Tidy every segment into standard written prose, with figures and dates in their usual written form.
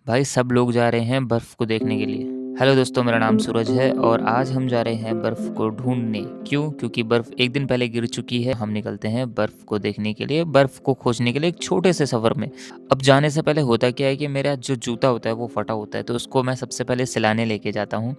भाई सब लोग जा रहे हैं बर्फ़ को देखने के लिए। हेलो दोस्तों, मेरा नाम सूरज है और आज हम जा रहे हैं बर्फ़ को ढूँढने। क्यों? क्योंकि बर्फ़ 1 दिन पहले गिर चुकी है। हम निकलते हैं बर्फ़ को देखने के लिए, बर्फ़ को खोजने के लिए एक छोटे से सफ़र में। अब जाने से पहले होता क्या है कि मेरा जो जूता होता है वो फटा होता है, तो उसको मैं सबसे पहले सिलाने लेके जाता हूँ।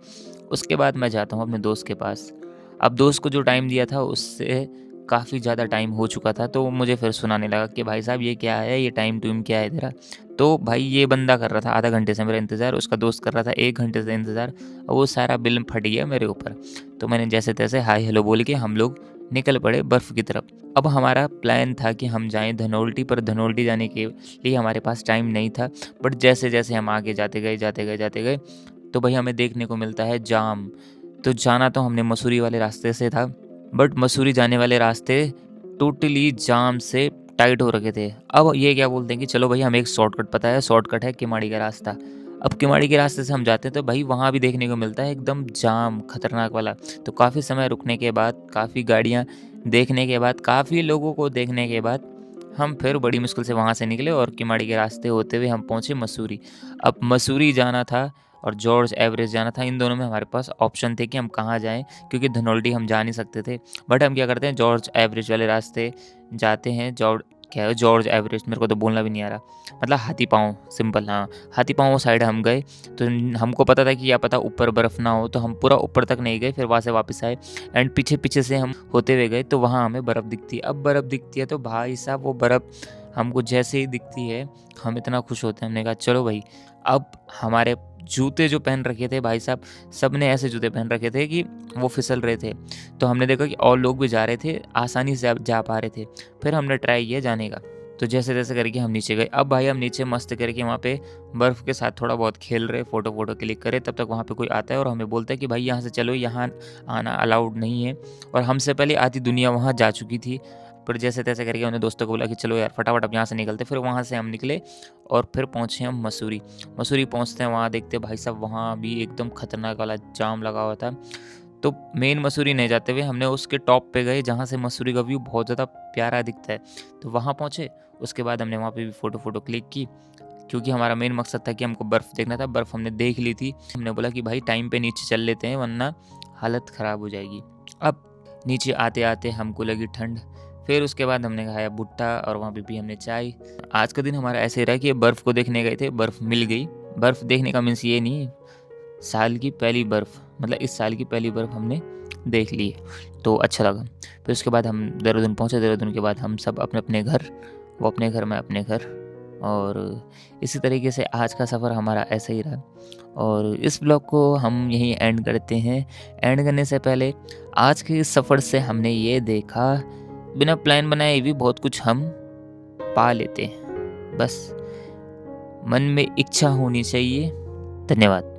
उसके बाद मैं जाता हूँ अपने दोस्त के पास। अब दोस्त को जो टाइम दिया था उससे काफ़ी ज़्यादा टाइम हो चुका था, तो वो मुझे फिर सुनाने लगा कि भाई साहब ये क्या है? ये टाइम-टूइम क्या है तेरा? तो भाई ये बंदा कर रहा था आधा घंटे से मेरा इंतज़ार, उसका दोस्त कर रहा था 1 घंटे से इंतज़ार और वो सारा बिल फट गया मेरे ऊपर। तो मैंने जैसे-तैसे हाय हेलो बोल के हम लोग निकल पड़े बर्फ़ की तरफ। अब हमारा प्लान था कि हम जाएँ धनोल्टी, पर धनोल्टी जाने के लिए हमारे पास टाइम नहीं था। बट जैसे-जैसे हम आगे जाते गए, तो भाई हमें देखने को मिलता है जाम। तो जाना तो हमने मसूरी वाले रास्ते से था, बट मसूरी जाने वाले रास्ते टोटली जाम से टाइट हो रखे थे। अब ये क्या बोलते हैं कि चलो भाई हमें एक शॉर्टकट पता है, शॉर्टकट है किमाड़ी का रास्ता। अब किमाड़ी के रास्ते से हम जाते हैं तो भाई वहाँ भी देखने को मिलता है एकदम जाम खतरनाक वाला। तो काफ़ी समय रुकने के बाद, काफ़ी गाड़ियाँ देखने के बाद, काफ़ी लोगों को देखने के बाद हम फिर बड़ी मुश्किल से वहाँ से निकले और किमाड़ी के रास्ते होते हुए हम पहुँचे मसूरी। अब मसूरी जाना था और जॉर्ज एवरेस्ट जाना था। इन दोनों में हमारे पास ऑप्शन थे कि हम कहाँ जाएँ, क्योंकि धनोल्टी हम जा नहीं सकते थे। बट हम क्या करते हैं, जॉर्ज एवरेस्ट वाले रास्ते जाते हैं। क्या है जॉर्ज एवरेस्ट, मेरे को तो बोलना भी नहीं आ रहा। मतलब हाथी पाँव, सिंपल, हाँ, हाथी पाँव वो साइड हम गए। तो हमको पता था कि क्या पता ऊपर बर्फ़ ना हो, तो हम पूरा ऊपर तक नहीं गए, फिर वहाँ से वापस आए एंड पीछे-पीछे से हम होते हुए गए, तो वहाँ हमें बर्फ़ दिखती है। अब बर्फ़ दिखती है तो भाई साहब वो बर्फ़ हमको जैसे ही दिखती है, हम इतना खुश होते हैं। हमने कहा चलो भाई, अब हमारे जूते जो पहन रखे थे भाई साहब, सबने ऐसे जूते पहन रखे थे कि वो फिसल रहे थे। तो हमने देखा कि और लोग भी जा रहे थे, आसानी से अब जा पा रहे थे। फिर हमने ट्राई किया जाने का। तो जैसे-तैसे करके हम नीचे गए। अब भाई हम नीचे मस्त करके वहाँ पे बर्फ़ के साथ थोड़ा बहुत खेल रहे, फ़ोटो-वोटो क्लिक करे, तब तक वहाँ पे कोई आता है और हमें बोलता है कि भाई यहाँ से चलो, यहाँ आना अलाउड नहीं है। और हमसे पहले आधी दुनिया वहाँ जा चुकी थी। पर जैसे-तैसे करके हमने दोस्तों को बोला कि चलो यार फटाफट अब यहाँ से निकलते। फिर वहाँ से हम निकले और फिर पहुँचे हम मसूरी। मसूरी पहुँचते हैं, वहाँ देखते हैं भाई साहब वहाँ भी एकदम खतरनाक वाला जाम लगा हुआ था। तो मेन मसूरी नहीं जाते हुए हमने उसके टॉप पे गए, जहाँ से मसूरी का व्यू बहुत ज़्यादा प्यारा दिखता है। तो वहाँ पहुँचे, उसके बाद हमने वहाँ पे भी फ़ोटो क्लिक की, क्योंकि हमारा मेन मकसद था कि हमको बर्फ़ देखना था। बर्फ़ हमने देख ली थी। हमने बोला कि भाई टाइम पे नीचे चल लेते हैं वरना हालत ख़राब हो जाएगी। अब नीचे आते-आते हमको लगी ठंड। फिर उसके बाद हमने खाया भुट्टा और वहाँ पे पी हमने चाय। आज का दिन हमारा ऐसे ही रहा कि बर्फ़ को देखने गए थे, बर्फ़ मिल गई। बर्फ़ देखने का मीन्स ये नहीं, साल की पहली बर्फ़, मतलब इस साल की पहली बर्फ़ हमने देख ली है, तो अच्छा लगा। फिर उसके बाद हम देहरादून पहुँचे। देहरादून के बाद हम सब अपने-अपने घर, वो अपने घर, मैं अपने घर। और इसी तरीके से आज का सफ़र हमारा ऐसा ही रहा और इस ब्लॉग को हम यहीं एंड करते हैं। एंड करने से पहले आज के इस सफ़र से हमने ये देखा, बिना प्लान बनाए भी बहुत कुछ हम पा लेते हैं। बस मन में इच्छा होनी चाहिए। धन्यवाद।